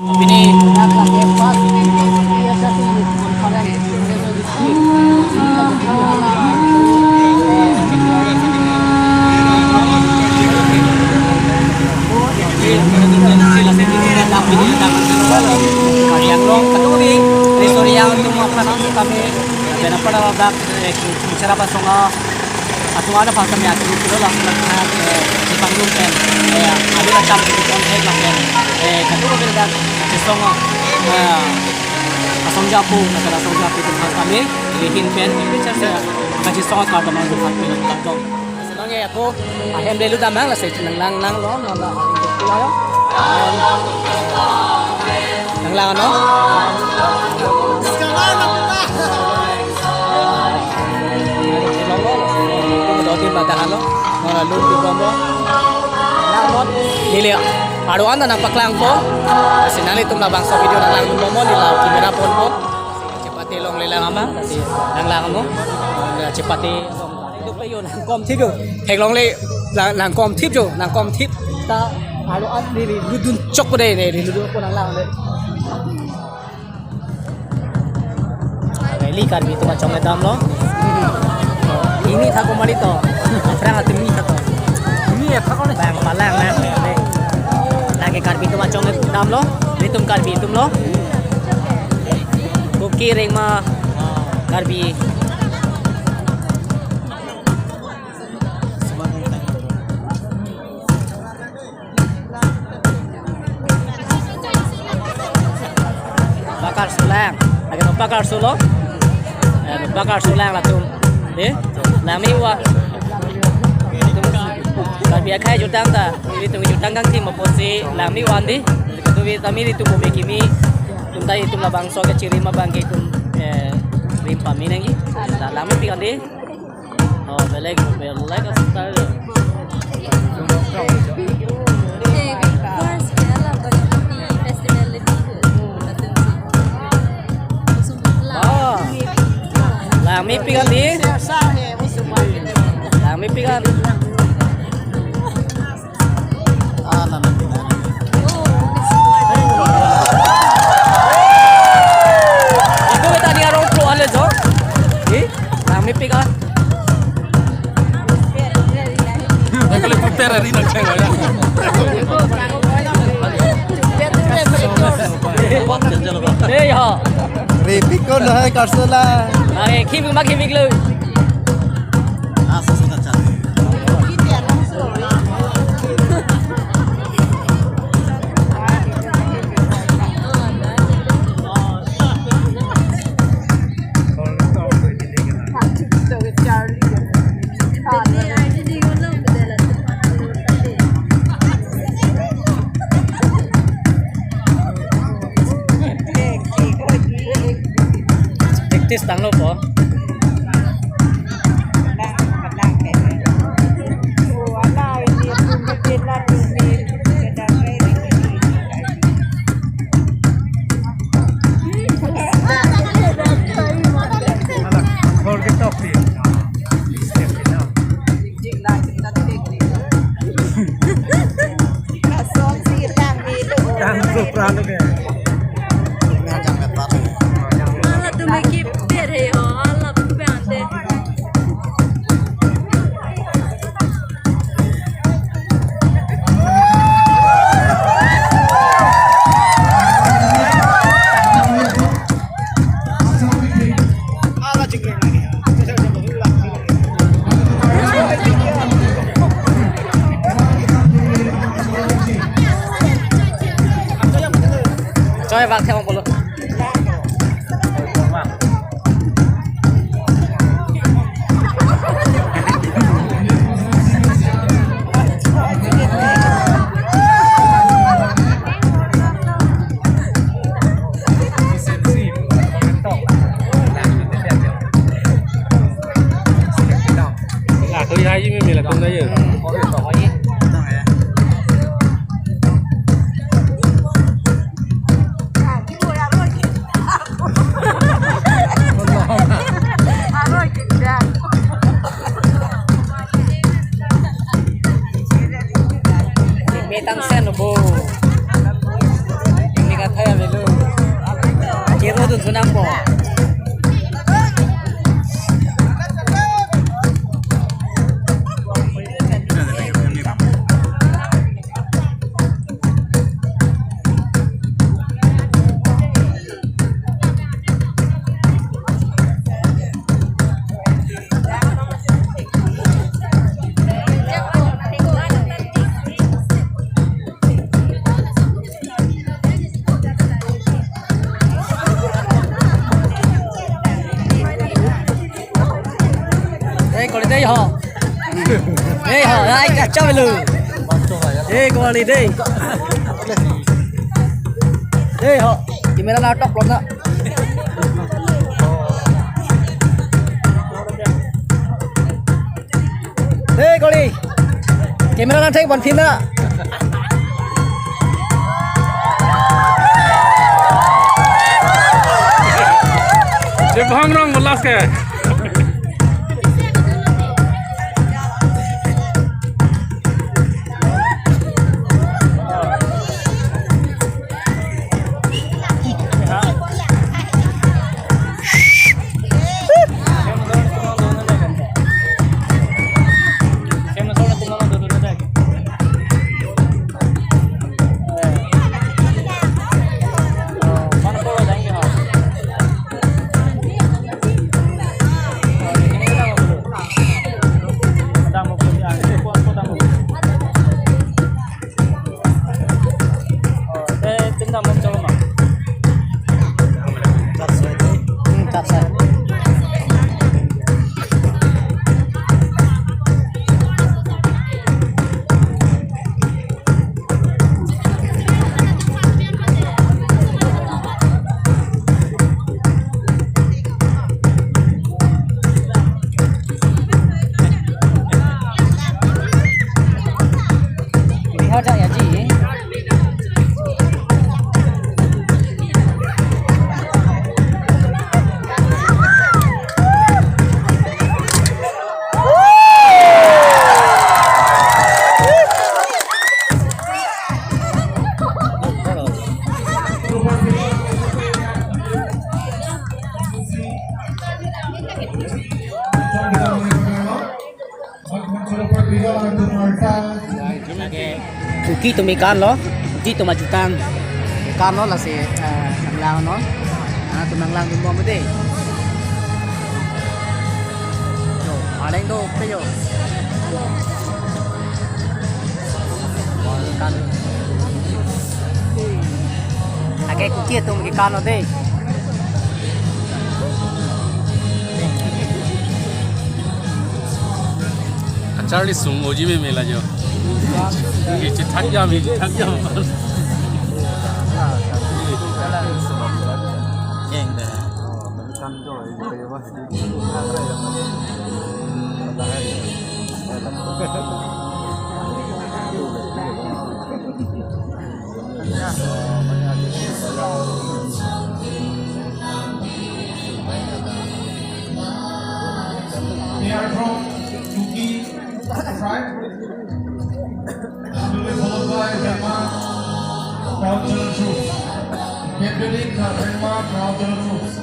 Ini pas biasa sih konferensi yang long kaduri resori yang untuk melaksanakan kami dan pada waktu bicara pasonga atau ada pas kami atur itu langsung di panggung kan ada macam di konten kan kaduri beda pasonga pasong japu negara pasong japu itu pas kami bikin pen bicara kasih songa kartu masuk hati untuk senangnya aku ahem dulu tambah lah saya nang lo nang pulau nang lang ano? Dotin madahan lo, mga lupi ko mo. Langmon, nili aruan na napaklang po. Kasi nalitum na bang sa video ng lang mo nila kimirapon po. Chipati long lilang ama, kasi nang lang mo. Chipati itu pa yun, nang kom tip yun. Hek long li, nang kom tip yun, nang kom tip. Ta aruan nili ludun chok po deh, nili ludun po nang lang deh. Li karbi tu macam medam lo. Ini tak kembali to. Perang hati ini tak. Ini ya tak kau ni. Bang malang na. Lagi karbi tu macam medam lo. Ritum karbi tum lo. Kuki ring ma karbi. Bakar sulang. Lagi bakar sulo. Bakar sulang lah tu, deh, nami wa, kalau biar kaya jutang dah, itu jutang kan sih memposi, nami wan di, itu kami itu mau bikin tuntai itu lah bangso ke ciri mah bangke itu, rimpa minangi, nami pikan di, oh beleg asal. Kami pikan di, kami pikan. Itu tadi orang keluar le jo, kami pikan. Kalau prepare hari nak cakap ya. Ya. Repiko lah karsela. Kimi lu. Asa sudah cari. Tis tang lo po. Coy bác theo một lần. Tôi thấy với mình là không thấy gì. menang po. Còn đây họ đây họ ai cả cho mày lử đây còn đi đây đây họ thì mày lao top lắm đó đây còn đi thì mày đang thấy bọn phim đó Dia bohong dong, belas ke? Lihat ya Ji. Khi tụi mình can nó, khi tụi mà chụp tan, can nó là sẽ nang lang nó, tụi nang lang tụi bom mới đi. Rồi, ở đây đâu, bây giờ. Can. Cái kia tụi mình can nó đi. Charlie sung oji में मिला जो ये थक जा भी थक जा Right? Followed by Denmark, proud to the truth. Captain Denmark, proud to the truth.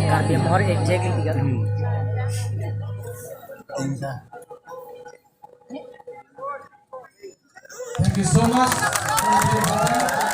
Cardiamor exactly 3. Thank you so much.